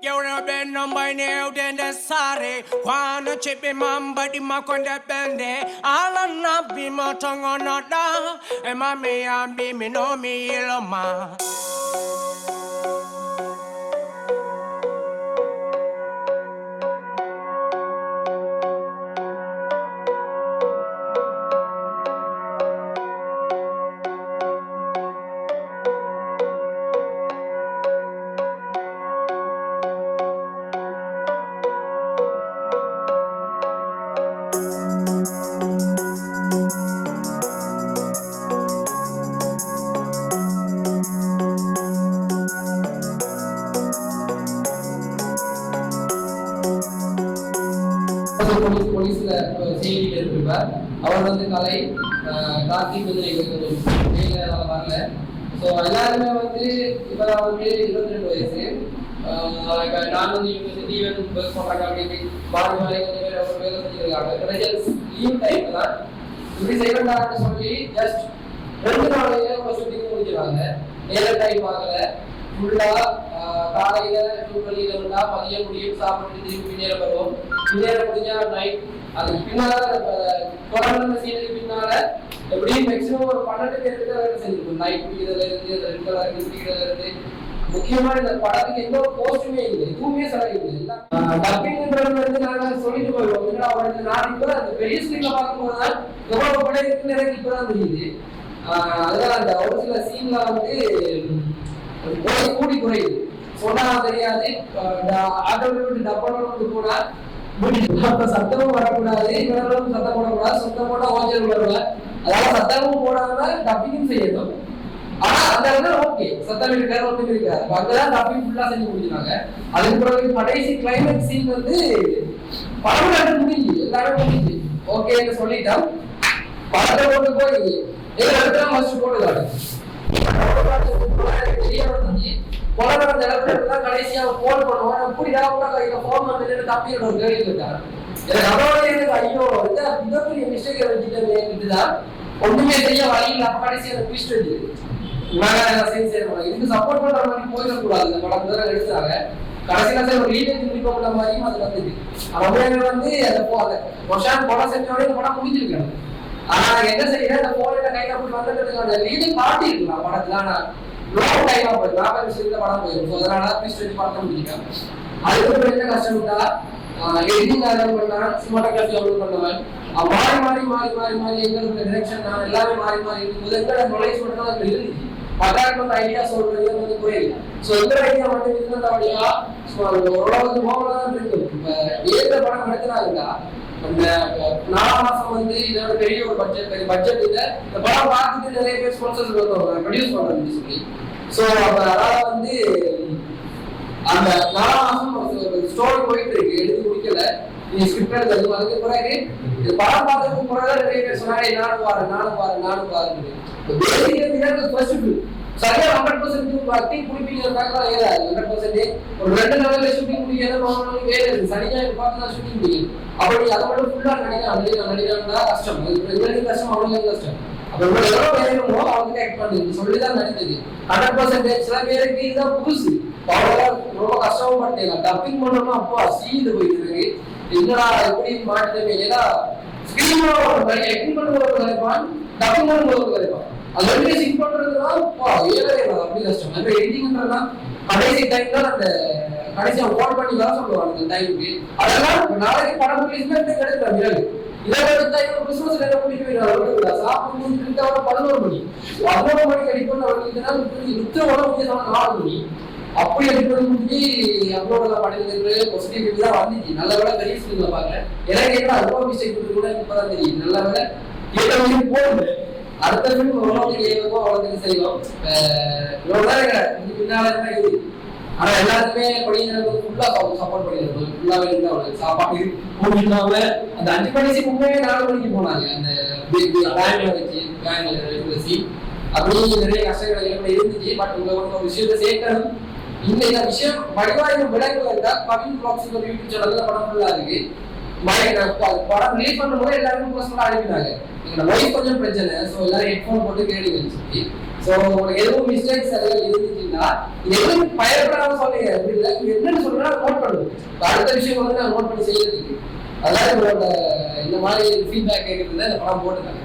You know been number new then the sorry. Wanna chip him on body mark on the bendy. All on not be my tongue on not down. And my me and be me know me yellow ma. போலீஸ்ல செய்தியில் இருப்பார். அவர் வந்து கலை கார்த்திக் வரல. So எல்லாருமே வந்து இப்போ வந்து 22 வயசு. நான் வந்து யூனிவர்சிட்டி ஒர்க் பண்றாங்க அப்படின்னு பாடி வேலை கொஞ்சம் பேர் அவர் வேலை செஞ்சிருக்காங்க. கிடைச்ச லீவ் டைம் தான் இப்படி செய்யறாங்கன்னு சொல்லி ஜஸ்ட் 2 நாளையில ஒரு ஷூட்டிங் முடிஞ்சிருவாங்க. நேர டைம் ஆகல. ஃபுல்லா காலையில டூவெளியில இருந்தா மதியம் முடியும், சாப்பிட்டு திரும்பி பின்னேற வருவோம். பின்னேற முடிஞ்சா நைட் அதுக்கு பின்னால கொரோனா சீனுக்கு பின்னால எப்படியும் மேக்சிமம் ஒரு 12 பேருக்கு வேலை செஞ்சிருக்கும். நைட் குடிக்கிறதுல இருந்து குடிக்கிறதுல இருந்து முக்கியமா இந்த படத்துக்கு எந்த ஒரு போஸ்டுமே இல்லை, எதுவுமே செலவில்லை. எல்லாம் டப்பிங்ன்றது வந்து நாங்க சொல்லிட்டு போயிடுவோம். ஏன்னா அவருக்கு நான் இப்பதான் அந்த பெரிய ஸ்கிரீன்ல பார்க்கும்போது தான் எவ்வளவு படம் இருக்குன்னு எனக்கு இப்பதான் தெரியுது. அதனால அந்த ஒரு சில சீன்ல வந்து கூடி குறையுது சொன்னா தெரியாது. ஆட்டோவில் விட்டு டப்பாட்டு போனா சத்தமும் வரக்கூடாது, இவர்களும் சத்தம் போடக்கூடாது, சத்தம் போட்டா ஓஞ்சல் வரல. அதாவது சத்தமும் போடாம டப்பிங்கும் செய்யணும். ஆனா அந்த இடத்துல ஓகே சத்தம் இருக்காரு ஒன்றும் இருக்காரு. அங்கதான் டப்பிங் ஃபுல்லா செஞ்சு முடிஞ்சாங்க. அதுக்கு பிறகு கடைசி கிளைமேக்ஸ் சீன் வந்து படம் முடிஞ்சு எல்லாரும் முடிஞ்சு ஓகேன்னு சொல்லிட்டோம். படத்தை கொண்டு போய் இடத்துல மஸ்ட் போட்டுக்காரு. கடைசியா போன் பண்ணுவோம். புரியா கூட கையில போன் வந்து தப்பியோட ஒரு கேள்வி கேட்டார். எனக்கு அதோட எனக்கு ஐயோ மிகப்பெரிய மிஸ்டேக் வச்சுட்டுதான் ஒண்ணுமே செய்ய வழியில். அப்ப கடைசி அந்த ட்விஸ்ட் வச்சு இதுக்கு சப்போர்ட் பண்ற மாதிரி போயிடக்கூடாது. இந்த படம் தான் எடுத்தாங்க. கடைசியில ஒரு லீடர் முடிக்கப்பட்ட மாதிரியும் அது வந்துச்சு. அவங்க வந்து அந்த படம் செஞ்சோட இந்த படம் முடிஞ்சிருக்கணும். ஆனா என்ன செய்யற அந்த போன கையில போட்டு வந்துட்டு லீடிங் காட்டி இருக்கலாம் படத்துல. ஆனா லாங் டைமா போயிடும், 40 நிமிஷத்துல படம் போயிடும். அதனால ட்விஸ்ட் வச்சு படத்தை முடிஞ்சிருக்காங்க. அதுக்கு என்ன கஷ்டம்னா எடிட்டிங் ஆர்டர் பண்ணா சினிமாட்டோகிராஃபி அப்லோட் பண்ணுவேன். மாறி மாறி மாறி மாறி மாறி எங்களுக்கு டிரெக்ஷன் எல்லாமே மாறி மாறி இருக்கும்போது எங்களோட நொலேஜ் மட்டும் தான் இருந்துச்சு. பட்டாக்கு ஐடியா சொல்றது வந்து குறையில. ஸோ எந்த ஐடியா மட்டும் இருந்த வழியா ஓரளவுக்கு மோகலாம் தான் இருக்கு. இப்ப ஏற்ற படம் எடுக்கிறாங்களா அந்த 4 மாசம் வந்து இதோட பெரிய ஒரு பட்ஜெட் இல்ல. இந்த படம் பார்த்துட்டு நிறைய பேர் ஸ்பான்சர்ஸ் வருவாங்க ப்ரொடியூஸ் பண்றதுன்னு சொல்லி. ஸோ அதனால வந்து அந்த 4 மாசம் ஒரு ஸ்டோரி போயிட்டு இருக்கு, எடுத்து முடிக்கல. நீங்க ஸ்கிரிப்ட் எழுதுறது அதுக்கு பிறகு இந்த படம் பார்த்ததுக்கு பிறகு நிறைய பேர் சொன்னாங்க நானும் பாருங்க. சரியா 100% ஆக்டிங் குடிப்பீங்கிறதுக்காக ஏறாது. 100% ஒரு 2 நாள்ல ஷூட்டிங் முடியாது. வேலை இருக்கு, சனிஞாயிறு பார்த்து தான் ஷூட்டிங் முடியும். அப்படி அதை மட்டும் ஃபுல்லா நடிக்கிறா கஷ்டம். இவங்களுக்கு கஷ்டம், அவங்களுக்கு கஷ்டம். அப்ப எவ்வளவு வேணுமோ அவங்க ஆக்ட் பண்ணுது சொல்லிதான் நடித்தது. 100% சில பேருக்கு இதுதான் புதுசு. ரொம்ப கஷ்டமும் பட்டேங்க. டப்பிங் பண்ணணும்னா அப்பா சீது போயிட்டு இருக்கு. என்னடா எப்படி மாட்டுமே. ஏன்னா ஸ்கிரீன் ஆக்டிங் பண்ணும்போது கிடைப்பான், டப்பிங் பண்ணும்போது கிடைப்பான். அது வந்து சிங் பண்றதுதான் அப்படி கஷ்டம். அந்த எடிட்டிங்ன்றதுனா கடைசி டைம் தான் அந்த கடைசியா ஓட் பண்ணி தான் சொல்லுவாங்க அந்த டைமுக்கு. அதெல்லாம் நாளைக்கு படம் ரிலீஸ்ல கிடைக்கிற விரல் இதை எடுத்தா கிறிஸ்மஸ் என்ன பண்ணிட்டு போயிடுறாங்க. சாப்பிட்டு 11 மணி 11 மணிக்கு அடிப்பது அவர்களுக்கு யுத்தோட முக்கியமான 4 மணி அப்படி அடிப்பது முடிஞ்சு அப்லோட படிக்கிறது பாசிட்டிவ் தான் வந்துச்சு. நல்ல வேலை பெரிய ஸ்கிரீன்ல பாருங்க. எனக்கு என்ன ரொம்ப மிஸ்டேக் கூட இப்பதான் தெரியும். நல்ல வேலை ஏற்ற போடுது. அடுத்த ஃபிலிம் ஓரளவுக்கு ஏதோ அவ்வளவுக்கு செய்வோம். பின்னால இது. ஆனா எல்லாருமே படிக்கிறது ஃபுல்லா சப்போர்ட் பண்ணிடுறது. ஃபுல்லாவே இருந்து அவங்களுக்கு சாப்பாடு இல்லாம அந்த 5 மணிக்கு முன்னே 4 மணிக்கு போனாங்க. அந்த பேங்க்ல வச்சு பேங்க்ல வச்சு அப்படி நிறைய கஷ்டங்கள் எப்படி இருந்துச்சு. பட் உங்க ஒரு விஷயத்தை சேர்க்கணும். இந்த விஷயம் வடிவாயும் விடங்கள் இருந்தா கவின் பிளாக்ஸ் ஒரு யூடியூப் சேனல்ல படம் ஃபுல்லா இருக்கு. படம் ரிலீஸ் பண்ணும்போது எல்லாருக்கும் பர்சனலா அனுப்பினாங்க. எங்களோட லைஃப் கொஞ்சம் பிரச்சனை. ஸோ எல்லாரும் ஹெட்ஃபோன் போட்டு கேடுங்கன்னு சொல்லி. ஸோ உங்களுக்கு எதுவும் மிஸ்டேக்ஸ் எல்லாம் இருந்துச்சுன்னா எதுவும் பயப்படாம சொல்லுங்க. அப்படி இல்லை என்னன்னு சொல்றா அடுத்த விஷயம் வந்து நான் நோட் பண்ணி செய்யறதுக்கு அதாவது உங்களோட இந்த மாதிரி ஃபீட்பேக் கேட்கறதுல இந்த படம் போட்டுருக்காங்க.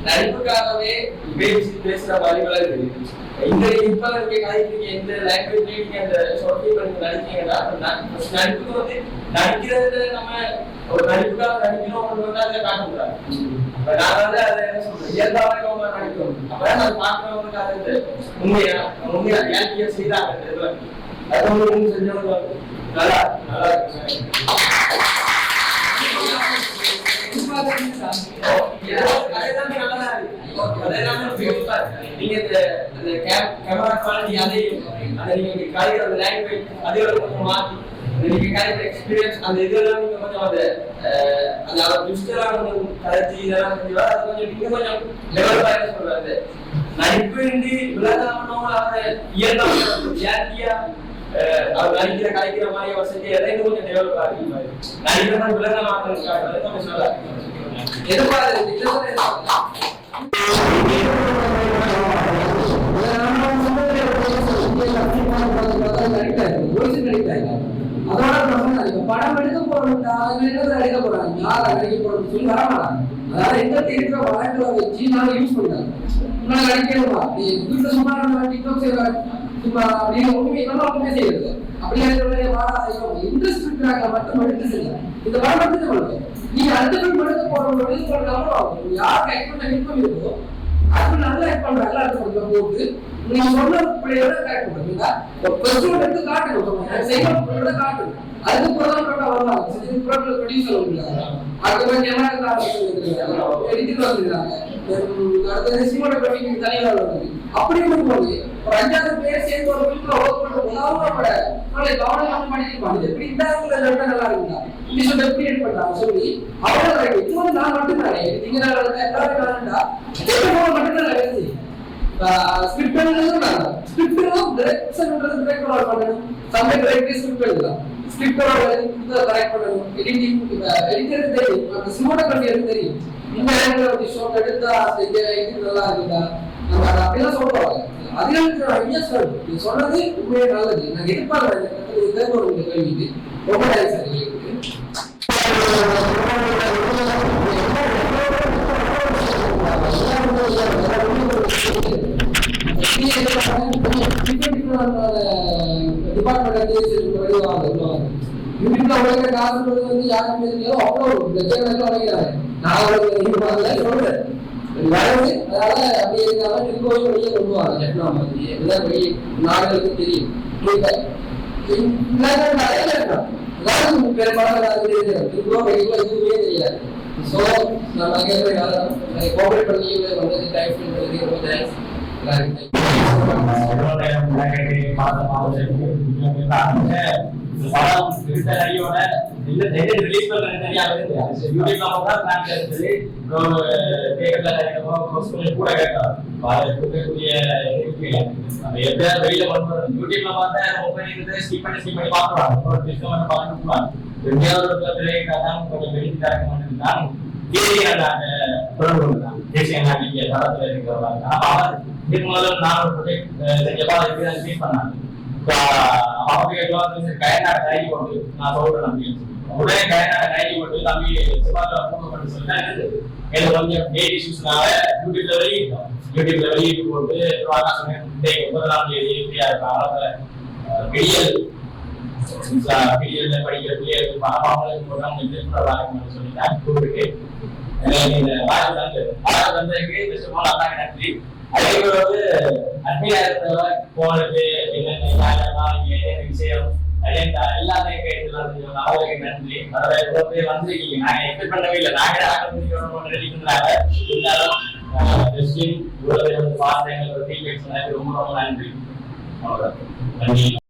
நடிப்புக்காகவே பேசுற வழிகளை இருக்கு. இந்த இப்ப கதைக்கு எந்த லாங்குவேஜ் நீங்க அந்த ஷார்ட் ஃபிலிம் நடிச்சீங்கன்னா நடிப்புக்கு வந்து நடிக்கிறது நம்ம ஒரு நடிப்புக்காக நடிக்கணும் வந்து அதை காட்ட முடியாது. நான் வந்து அதை என்ன சொல்றேன் இயல்பாக நடிக்கணும். அப்பதான் நான் பார்க்கறவங்களுக்கு அது உண்மையா ரியாலிட்டியா செய்தாங்க. அது வந்து செஞ்சவங்க நல்லா நல்லா நீங்க இந்த கேமரா குவாலிட்டி அதையும் அதை நீங்க கலைக்கிற அந்த லாங்குவேஜ் அதோட கொஞ்சம் மாற்றி நீங்க கலைக்கிற எக்ஸ்பீரியன்ஸ் அந்த இதெல்லாம் நீங்க கொஞ்சம் அந்த டிஜிட்டலா கொஞ்சம் கலைச்சி இதெல்லாம் செஞ்சா அது கொஞ்சம் நீங்க கொஞ்சம் டெவலப் ஆகிட சொல்றாரு. நடிப்பு இன்றி விளக்கம் அவரை இயல்பாக ரியாலிட்டியா அவர் நடிக்கிற கலைக்கிற மாதிரி அவர் செஞ்சு எதையும் கொஞ்சம் டெவலப் ஆகி நடிக்கிற மாதிரி விளக்க மாற்றம் கொஞ்சம் சொல்ல படம் எடுக்க போறாங்க யார் நடிக்க போறோம்னு சொல்லி வரமாட்டாங்க. அதாவது எங்க இருக்கிற வழக்குகளை வச்சு நாங்க யூஸ் பண்றாங்க. முன்னாடி நடிக்கிறோமா வீட்டுல சும்மா டிக்டாக் செய்வாங்க சும்மா அப்படின்னு ஒண்ணுமே செய்யறது அப்படியே இன்ட்ரெஸ்ட் இருக்கிறாங்க மட்டும் எடுத்து செய்யலாம். இந்த படம் மட்டும் பண்ணுவோம். நீங்க அடுத்த பில் எடுக்க போறவங்க யாருக்கு ஆக்ட் இன்கம் இருக்கோ அது நல்லா ஆக்ட் பண்றாங்க எல்லாருக்கும் போட்டு நீங்க சொன்ன பிள்ளையோட கரெக்ட் பண்ணுங்க. எடுத்து காட்டணும் செய்யறத காட்டணும். அதுக்கு புறதான் வருவாங்க ப்ரொடியூசர் வந்துருக்காங்க அடுத்த கேமரா எடிட்டர் வந்துருக்காங்க அடுத்த சினிமாட்டோகிராஃபி தனியாக வருது. அப்படி இருக்கும்போது ஒரு 5,000 பேர் சேர்ந்து ஒரு வீட்டுல ஒர்க் பண்றோட கவனம் பண்ணிருப்பாங்க. எப்படி இந்த நல்லா இருக்குங்களா இப்படி சொல்லி எப்படி எட் பண்றாங்க சொல்லி அவ்வளவு இது வந்து நான் மட்டும்தானே நீங்க மட்டும்தான் வேலை ஸ்கிரிப்ட் எழுதுறாங்க. ஸ்கிரிப்ட் டைரக்ஷன்ன்றது டைரக்டர் பண்ணணும். சப்ஜெக்ட் ரைட்டர் ஸ்கிரிப்ட் எழுதலாம். ஸ்கிரிப்டோட எழுதி கரெக்ட் பண்ணணும். எடிட்டிங் எடிட்டர் தெரியும். அந்த சினிமாட்டோகிராஃபி எனக்கு தெரியும். இந்த ஆங்கிள் வந்து ஷாட் எடுத்தா இது நல்லா இருக்குதா நம்ம அப்படிலாம் சொல்லுவாங்க. அதுல இருக்கிற ஐடியாஸ் நீங்க சொன்னது உண்மையே நல்லது. நான் எதிர்பார்க்கிறேன் ஒரு கேள்விக்கு ரொம்ப தேங்க்ஸ். நாடுகளுக்கு தெரியும் பெரும்பாலும் தெரியாது. So, நான் கோஆபரேட் பண்ணி வந்து டைம் ஸ்பெண்ட் பண்ணி ரொம்ப தேங்க்ஸ். உடனே கைடி போட்டு தம்பி எனக்கு கொஞ்சம் டேட் இஷ்யூஸ்னால யூடியூப்ல வெளியிட்டு போட்டு 9ஆம் தேதி ஃப்ரீயா இருக்காங்க. பிடிஎல்ல படிக்கிற பிள்ளைகளுக்கு அவங்களுக்கு சொல்லிட்டாங்க கூப்பிட்டு நன்றி. அதே வந்து அட்மியா இருக்கிறவங்க போனது என்னென்ன விஷயம் எல்லாத்தையும் கேட்டு அவங்களுக்கு நன்றி. வந்திருக்கீங்க நாங்க எக்ஸ்பெக்ட் பண்ணவே இல்லை. நாங்களே ரொம்ப ரொம்ப நன்றி.